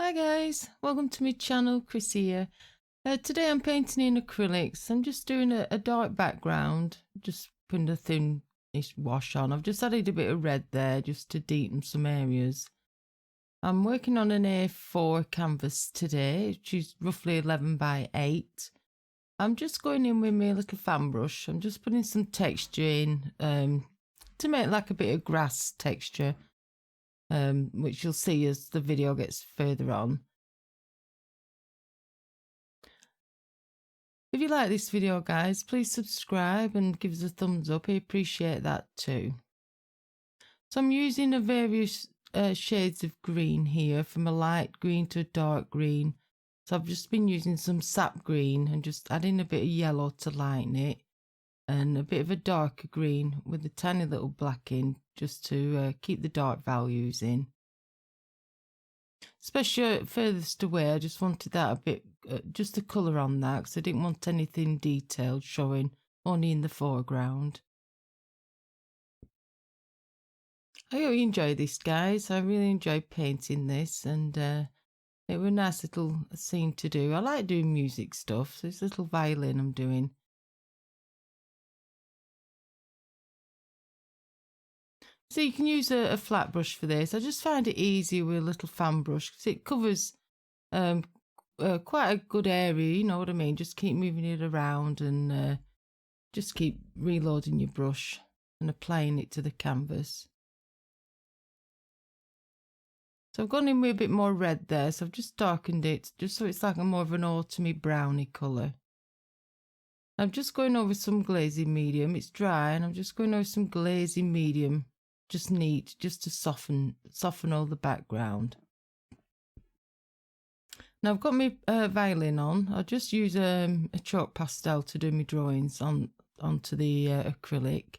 Hi guys, welcome to my channel, Chris here. Today I'm painting in acrylics. I'm just doing a dark background, just putting a thin-ish wash on. I've just added a bit of red there just to deepen some areas. I'm working on an A4 canvas today, which is roughly 11 by 8. I'm just going in with my little fan brush. I'm just putting some texture in to make like a bit of grass texture, which you'll see as the video gets further on. If you like this video, guys, please subscribe and give us a thumbs up. I appreciate that too. So I'm using a various shades of green here, from a light green to a dark green. So I've just been using some sap green and just adding a bit of yellow to lighten it, and a bit of a darker green with a tiny little black in, just to keep the dark values in. Especially furthest away, I just wanted that a bit, just the colour on that, because I didn't want anything detailed showing, only in the foreground. I hope you enjoy this, guys. I really enjoy painting this, and it was a nice little scene to do. I like doing music stuff, so it's a little violin I'm doing. So you can use a flat brush for this. I just find it easier with a little fan brush because it covers quite a good area, you know what I mean? Just keep moving it around and just keep reloading your brush and applying it to the canvas. So I've gone in with a bit more red there, so I've just darkened it just so it's like a more of an autumny browny colour. I'm just going over some glazing medium. It's dry, and I'm just going over some glazing medium, just neat, just to soften all the background. Now I've got my violin on. I'll just use a chalk pastel to do my drawings onto the acrylic.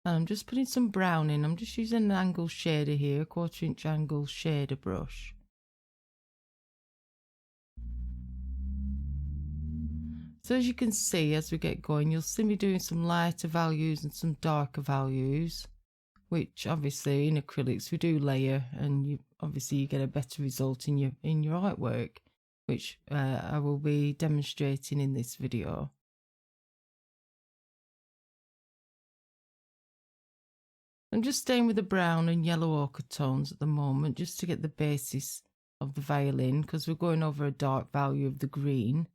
And I'm just putting some brown in. I'm just using an angle shader here, a 1/4 inch angle shader brush. So as you can see, as we get going, you'll see me doing some lighter values and some darker values, which obviously in acrylics we do layer, and obviously you get a better result in your artwork, which I will be demonstrating in this video. I'm just staying with the brown and yellow ochre tones at the moment, just to get the basis of the violin, because we're going over a dark value of the green.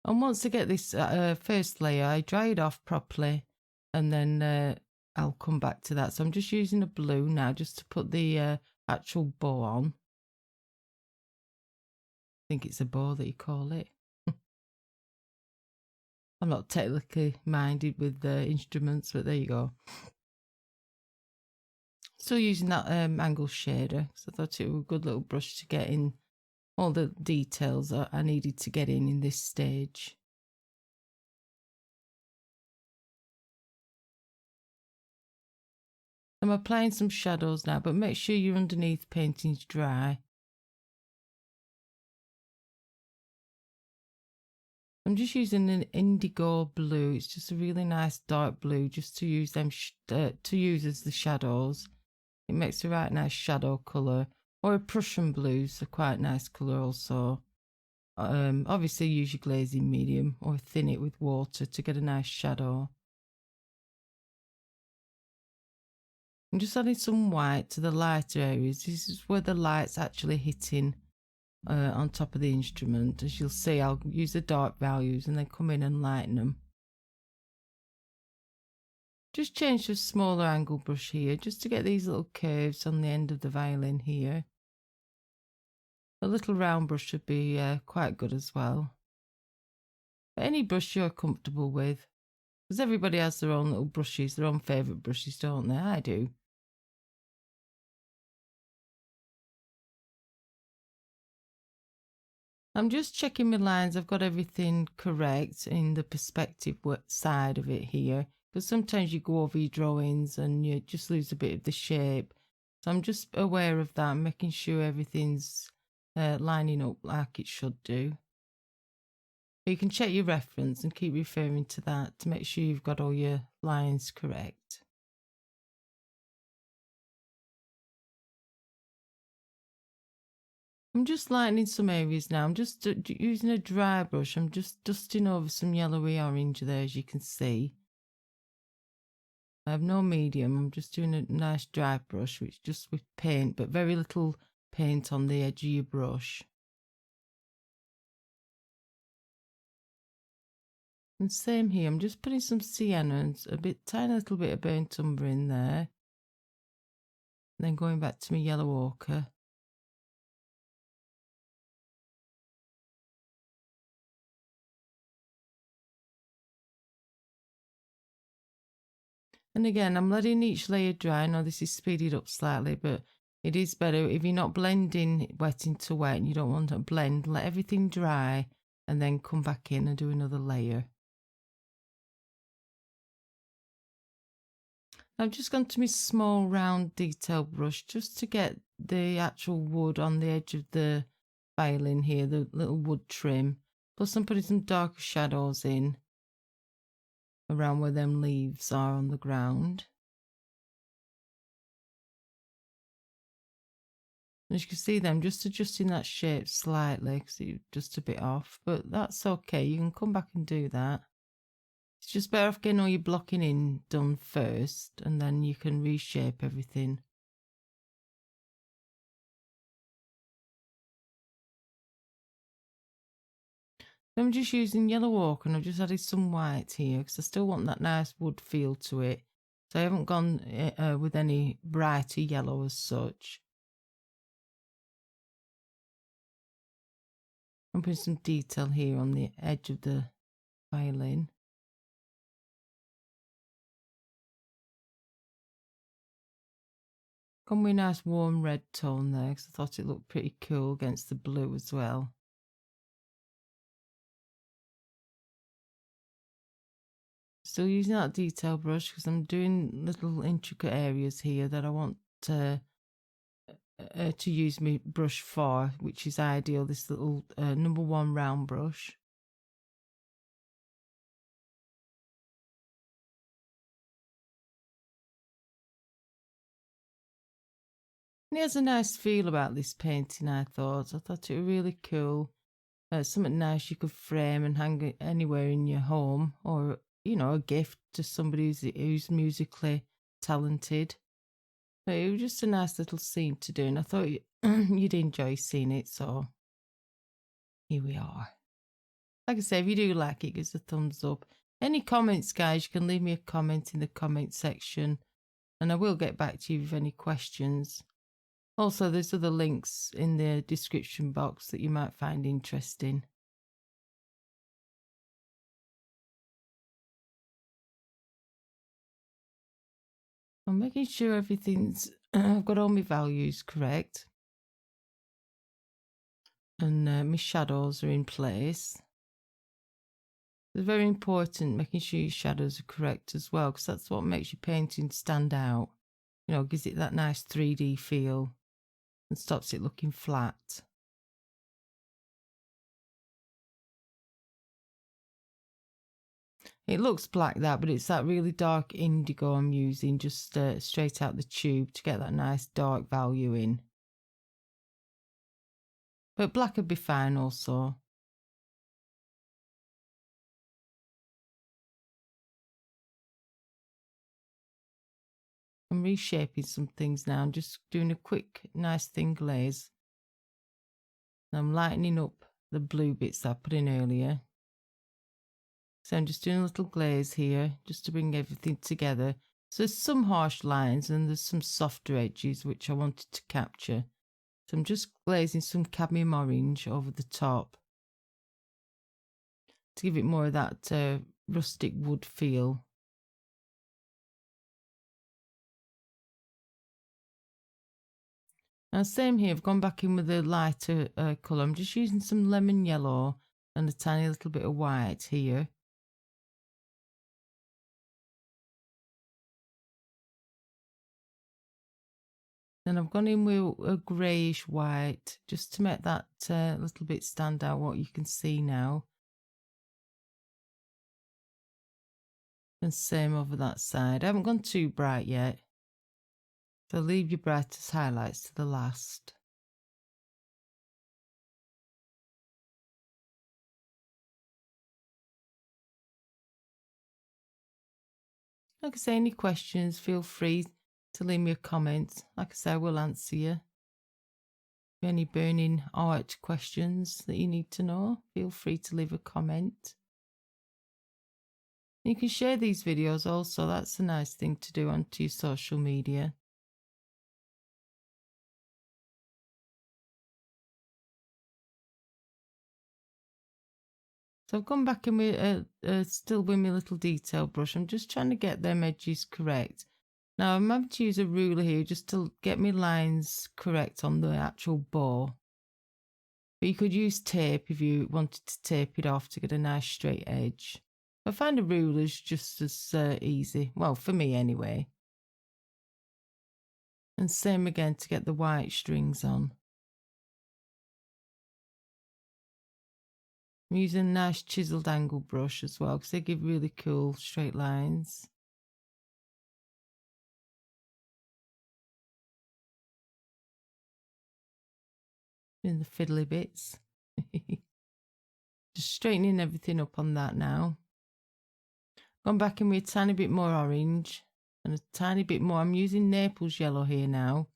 And once I get this first layer, I dry it off properly, and then I'll come back to that. So I'm just using a blue now just to put the actual bow on. I think it's a bow that you call it. I'm not technically minded with the instruments, but there you go. Still using that angle shader, because I thought it was a good little brush to get in all the details that I needed to get in this stage. I'm applying some shadows now, but make sure your underneath painting's dry. I'm just using an indigo blue. It's just a really nice dark blue, just to use them to use as the shadows. It makes a right nice shadow colour. Or a Prussian blue's a quite nice colour also. Obviously use your glazing medium or thin it with water to get a nice shadow. I'm just adding some white to the lighter areas. This is where the light's actually hitting on top of the instrument. As you'll see, I'll use the dark values and then come in and lighten them. Just change to a smaller angle brush here, just to get these little curves on the end of the violin here. A little round brush should be quite good as well. But any brush you're comfortable with, because everybody has their own little brushes, their own favourite brushes, don't they? I do. I'm just checking my lines. I've got everything correct in the perspective side of it here, because sometimes you go over your drawings and you just lose a bit of the shape. So I'm just aware of that, making sure everything's lining up like it should do. You can check your reference and keep referring to that to make sure you've got all your lines correct. I'm just lightening some areas now. I'm just using a dry brush. I'm just dusting over some yellowy orange there, as you can see. I have no medium. I'm just doing a nice dry brush, which just with paint, but very little paint on the edge of your brush. And same here. I'm just putting some sienna and tiny little bit of burnt umber in there. And then going back to my yellow ochre. And again, I'm letting each layer dry. I know this is speeded up slightly, but it is better if you're not blending wet into wet and you don't want to blend, let everything dry and then come back in and do another layer. I've just gone to my small round detail brush just to get the actual wood on the edge of the violin here, the little wood trim. Plus I'm putting some darker shadows in around where them leaves are on the ground. As you can see them, just adjusting that shape slightly because it's just a bit off, but that's okay. You can come back and do that. It's just better off getting all your blocking in done first and then you can reshape everything. I'm just using yellow ochre and I've just added some white here because I still want that nice wood feel to it. So I haven't gone with any brighter yellow as such. I'm putting some detail here on the edge of the violin. Gone with a nice warm red tone there because I thought it looked pretty cool against the blue as well. Still using that detail brush because I'm doing little intricate areas here that I want to use my brush for, which is ideal, this little number 1 round brush. And it has a nice feel about this painting, I thought. I thought it was really cool. Something nice you could frame and hang it anywhere in your home, or, you know, a gift to somebody who's musically talented. But it was just a nice little scene to do, and I thought you'd enjoy seeing it, so here we are. Like I say, if you do like it, give us a thumbs up. Any comments, guys, you can leave me a comment in the comment section, and I will get back to you with any questions. Also, there's other links in the description box that you might find interesting. I'm making sure everything's, I've got all my values correct. And my shadows are in place. It's very important making sure your shadows are correct as well, because that's what makes your painting stand out. You know, gives it that nice 3D feel and stops it looking flat. It looks black that, but it's that really dark indigo I'm using just straight out the tube to get that nice dark value in. But black would be fine also. I'm reshaping some things now. I'm just doing a quick, nice thin glaze. And I'm lightening up the blue bits that I put in earlier. So I'm just doing a little glaze here, just to bring everything together. So there's some harsh lines and there's some softer edges which I wanted to capture. So I'm just glazing some cadmium orange over the top to give it more of that rustic wood feel. And same here, I've gone back in with a lighter colour. I'm just using some lemon yellow and a tiny little bit of white here. Then I've gone in with a greyish white just to make that little bit stand out, what you can see now. And same over that side. I haven't gone too bright yet. So leave your brightest highlights to the last. Like I say, any questions, feel free to leave me a comment. Like I say, I will answer you. Any burning art questions that you need to know, feel free to leave a comment. You can share these videos also. That's a nice thing to do onto your social media. So I've gone back in with still with my little detail brush. I'm just trying to get them edges correct. Now I'm having to use a ruler here just to get my lines correct on the actual bow. But you could use tape if you wanted to tape it off to get a nice straight edge. I find a ruler's just as easy. Well, for me anyway. And same again to get the white strings on. I'm using a nice chiseled angle brush as well because they give really cool straight lines. In the fiddly bits. Just straightening everything up on that now. Gone back in with a tiny bit more orange and a tiny bit more. I'm using Naples yellow here now.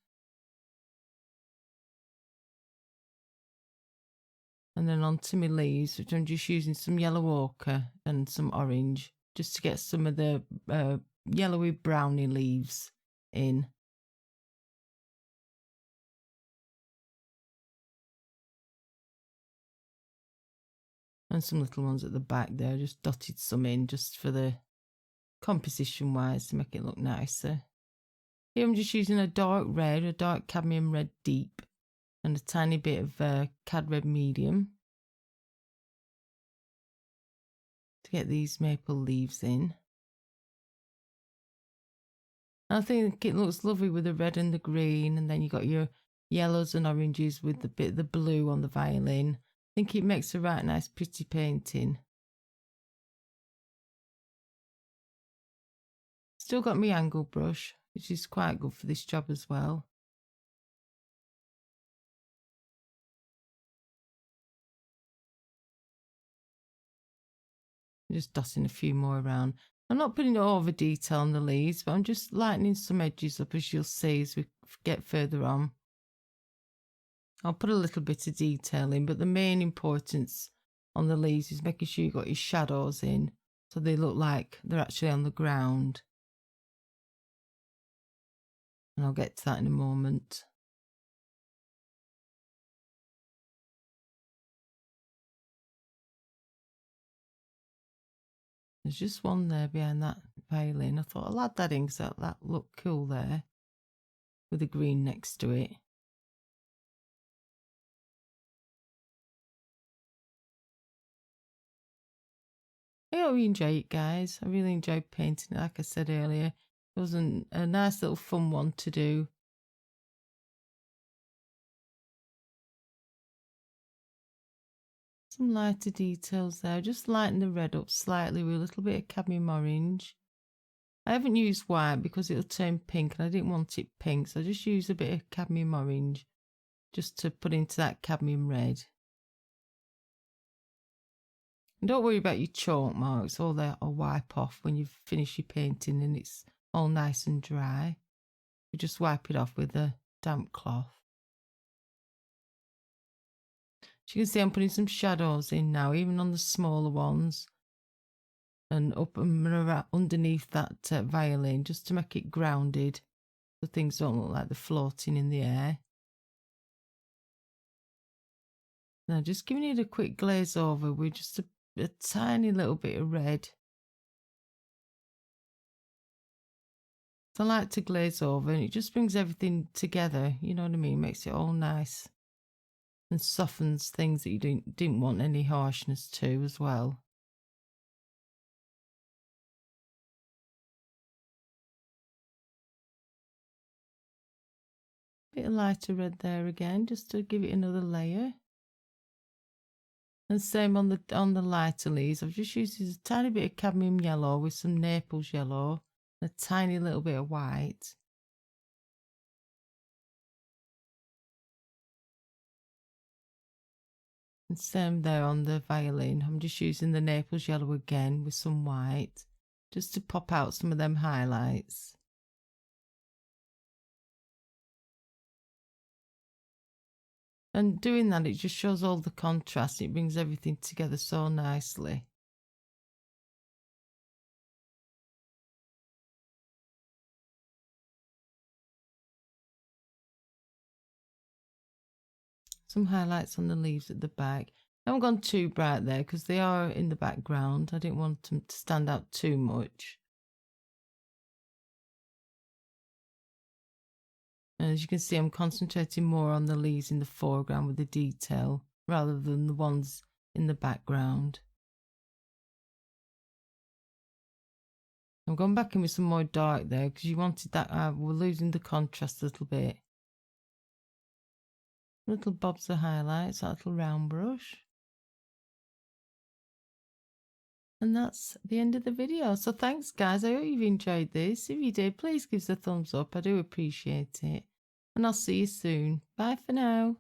And then onto my leaves, which I'm just using some yellow ochre and some orange just to get some of the yellowy browny leaves in. And some little ones at the back there, just dotted some in just for the composition wise to make it look nicer. Here I'm just using a dark red, a dark cadmium red deep, and a tiny bit of cad red medium to get these maple leaves in. I think it looks lovely with the red and the green, and then you got your yellows and oranges with the bit of the blue on the violin. I think it makes a right nice pretty painting. Still got my angle brush, which is quite good for this job as well. Just dotting a few more around. I'm not putting over detail on the leaves, but I'm just lightening some edges up, as you'll see as we get further on. I'll put a little bit of detail in, but the main importance on the leaves is making sure you've got your shadows in so they look like they're actually on the ground. And I'll get to that in a moment. There's just one there behind that violin. I thought I'll add that in because that looked cool there with the green next to it. I hope you enjoy it, guys. I really enjoyed painting it, like I said earlier. It was a nice little fun one to do. Some lighter details there. Just lighten the red up slightly with a little bit of cadmium orange. I haven't used white because it'll turn pink and I didn't want it pink, so I just used a bit of cadmium orange just to put into that cadmium red. And don't worry about your chalk marks, all that will wipe off when you've finished your painting and it's all nice and dry. You just wipe it off with a damp cloth. As you can see, I'm putting some shadows in now, even on the smaller ones. And up and around underneath that violin, just to make it grounded so things don't look like they're floating in the air. Now just giving it a quick glaze over with just a tiny little bit of red. So I like to glaze over and it just brings everything together, you know what I mean? Makes it all nice and softens things that you didn't want any harshness to as well. Bit of lighter red there again, just to give it another layer. And same on the lighter leaves. I've just used a tiny bit of cadmium yellow with some Naples yellow, a tiny little bit of white. And same there on the violin. I'm just using the Naples yellow again with some white, just to pop out some of them highlights. And doing that, it just shows all the contrast. It brings everything together so nicely. Some highlights on the leaves at the back. I haven't gone too bright there because they are in the background. I didn't want them to stand out too much. And as you can see, I'm concentrating more on the leaves in the foreground with the detail rather than the ones in the background. I'm going back in with some more dark there because you wanted that. We're losing the contrast a little bit. Little bobs of highlights, that little round brush. And that's the end of the video. So thanks guys, I hope you've enjoyed this. If you did, please give us a thumbs up. I do appreciate it. And I'll see you soon. Bye for now.